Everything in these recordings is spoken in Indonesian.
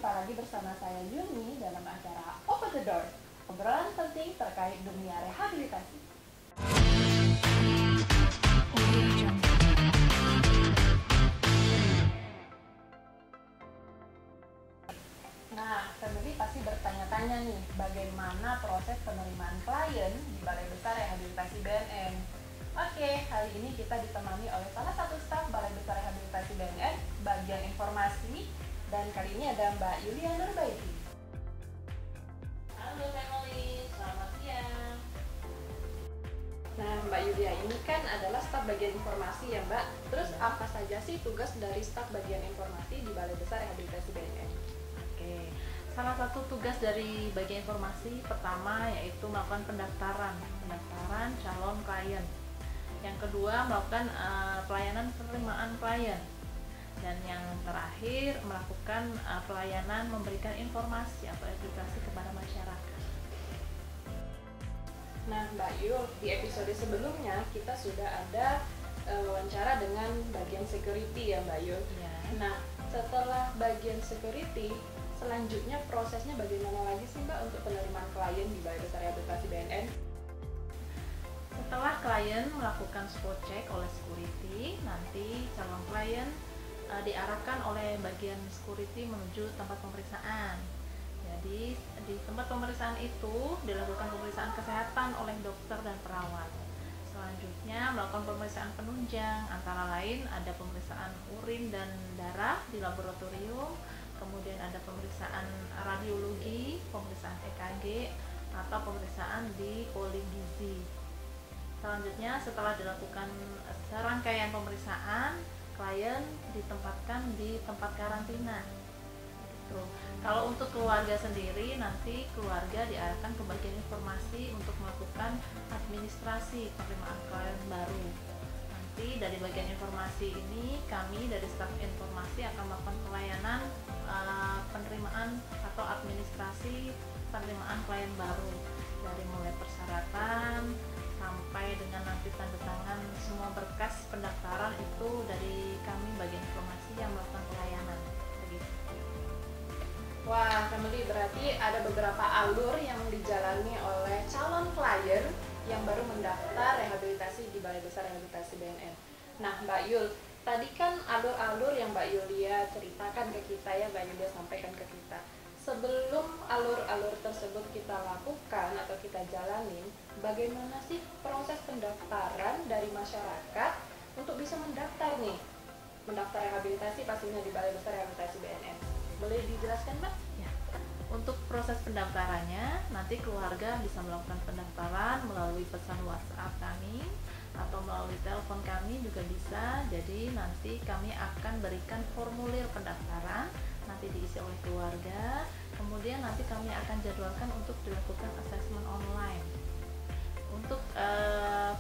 Jumpa lagi bersama saya Yuni dalam acara Open the Door, obrolan penting terkait dunia rehabilitasi. Nah, family pasti bertanya-tanya nih, bagaimana proses penerimaan klien di Balai Besar Rehabilitasi BNN. Oke, hari ini kita ditemani oleh salah satu staf Balai Besar Rehabilitasi BNN, bagian informasi, dan kali ini ada Mbak Yulia Nurbaiti. Halo family, selamat siang. Nah, Mbak Yulia ini kan adalah staf bagian informasi ya Mbak. Terus apa saja sih tugas dari staf bagian informasi di Balai Besar Rehabilitasi BNN? Oke, salah satu tugas dari bagian informasi pertama yaitu melakukan pendaftaran calon klien. Yang kedua melakukan pelayanan penerimaan klien. Dan yang terakhir melakukan pelayanan memberikan informasi atau edukasi kepada masyarakat. Nah Mbak Yul, di episode sebelumnya kita sudah ada wawancara dengan bagian security ya Mbak Yul. Ya. Nah setelah bagian security, selanjutnya prosesnya bagaimana lagi sih Mbak untuk penerimaan klien di Balai Besar Rehabilitasi BNN? Setelah klien melakukan spot check oleh security, nanti calon klien diarahkan oleh bagian security menuju tempat pemeriksaan. Jadi di tempat pemeriksaan itu dilakukan pemeriksaan kesehatan oleh dokter dan perawat. Selanjutnya melakukan pemeriksaan penunjang, antara lain ada pemeriksaan urin dan darah di laboratorium, kemudian ada pemeriksaan radiologi, pemeriksaan EKG, atau pemeriksaan di poli gizi. Selanjutnya setelah dilakukan serangkaian pemeriksaan, klien ditempatkan di tempat karantina. Gitu. Kalau untuk keluarga sendiri, nanti keluarga diarahkan ke bagian informasi untuk melakukan administrasi penerimaan klien baru. Nanti dari bagian informasi ini, kami dari staf informasi akan melakukan pelayanan penerimaan atau administrasi penerimaan klien baru, dari mulai persyaratan sampai dengan nanti tanda tangan semua berkas pendaftaran itu dari kami bagian informasi yang melakukan pelayanan. Begitu. Wah, family, berarti ada beberapa alur yang dijalani oleh calon klien yang baru mendaftar rehabilitasi di Balai Besar Rehabilitasi BNN. Nah, Mbak Yul, tadi kan alur-alur yang Mbak Yulia ceritakan ke kita ya, Mbak Yulia sampaikan ke kita. Sebelum alur-alur tersebut kita lakukan atau kita jalanin, bagaimana sih proses pendaftaran dari masyarakat untuk bisa mendaftar nih? Mendaftar rehabilitasi pastinya di Balai Besar Rehabilitasi BNN. Boleh dijelaskan, Mbak? Ya. Untuk proses pendaftarannya, nanti keluarga bisa melakukan pendaftaran melalui pesan WhatsApp kami atau melalui telepon kami juga bisa. Jadi nanti kami akan berikan formulir pendaftaran, nanti diisi oleh keluarga. Kemudian nanti kami akan jadwalkan untuk dilakukan assessment online. Untuk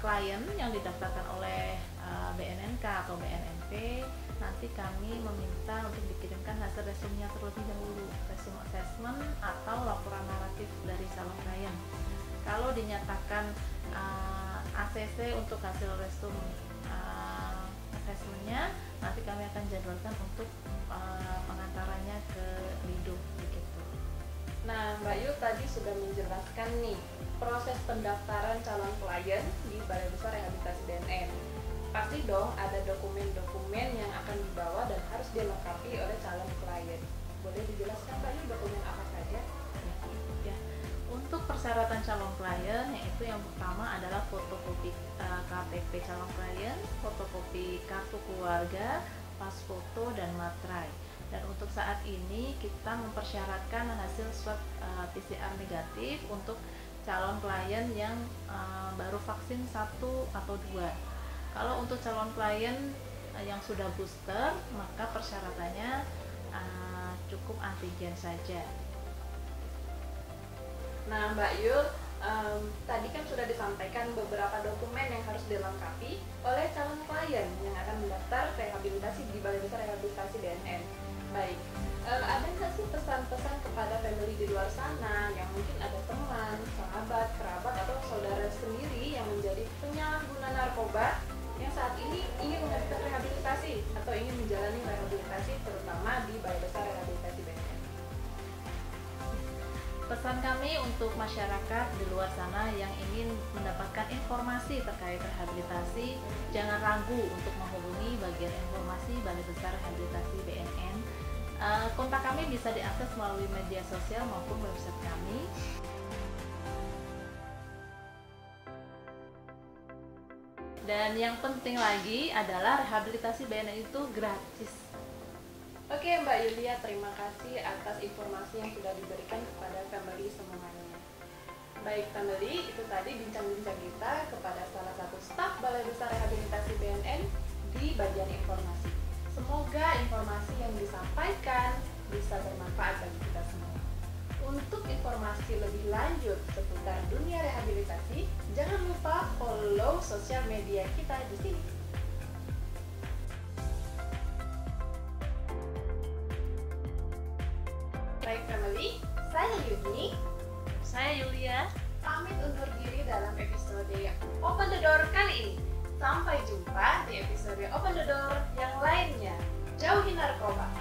klien yang didaftarkan oleh BNNK atau BNNP, nanti kami meminta untuk dikirimkan hasil resumnya terlebih dahulu, resume assessment atau laporan naratif dari calon klien. Kalau dinyatakan ACC untuk hasil resume assessmentnya, nanti kami akan jadwalkan untuk pengantarannya ke Lido begitu. Nah, Mbak Yu tadi sudah menjelaskan nih proses pendaftaran calon klien di Balai Besar Rehabilitasi BNN. Pasti dong ada dokumen-dokumen yang akan dibawa dan harus dilengkapi oleh calon klien. Boleh dijelaskan Mbak Yu dokumen apa saja? Ya. Untuk persyaratan calon klien, yaitu yang pertama adalah fotokopi KTP calon klien, fotokopi kartu keluarga, pas foto, dan materai. Dan untuk saat ini kita mempersyaratkan hasil swab PCR negatif untuk calon klien yang baru vaksin 1 atau 2. Kalau untuk calon klien yang sudah booster, maka persyaratannya cukup antigen saja. Nah Mbak Yul, tadi kan sudah disampaikan beberapa dokumen yang harus dilengkapi oleh calon klien yang akan mendaftar rehabilitasi di Balai Besar Rehabilitasi BNN. Baik, ada nggak sih pesan-pesan kepada family di luar sana yang mungkin ada teman, sahabat, kerabat, atau saudara sendiri yang menjadi penyalahguna narkoba yang saat ini ingin mendapatkan rehabilitasi atau ingin menjalani rehabilitasi terutama di Balai Besar Rehabilitasi BNN? Pesan kami untuk masyarakat di luar sana yang ingin mendapatkan informasi terkait rehabilitasi, jangan ragu untuk menghubungi bagian informasi Balai Besar Rehabilitasi BNN. Kontak kami bisa diakses melalui media sosial maupun website kami. Dan yang penting lagi adalah rehabilitasi BNN itu gratis. Oke Mbak Yulia, terima kasih atas informasi yang sudah diberikan kepada family semuanya. Baik family, itu tadi bincang-bincang kita kepada salah satu staf Balai Besar Rehabilitasi BNN di bagian informasi. Semoga informasi yang disampaikan bisa bermanfaat bagi kita semua. Untuk informasi lebih lanjut seputar dunia rehabilitasi, jangan lupa follow sosial media kita di sini. Baik family, saya Yuni, Saya Yulia. pamit undur diri dalam episode Open the Door kali ini. Sampai jumpa di episode Open the Door yang lainnya. Jauhi narkoba.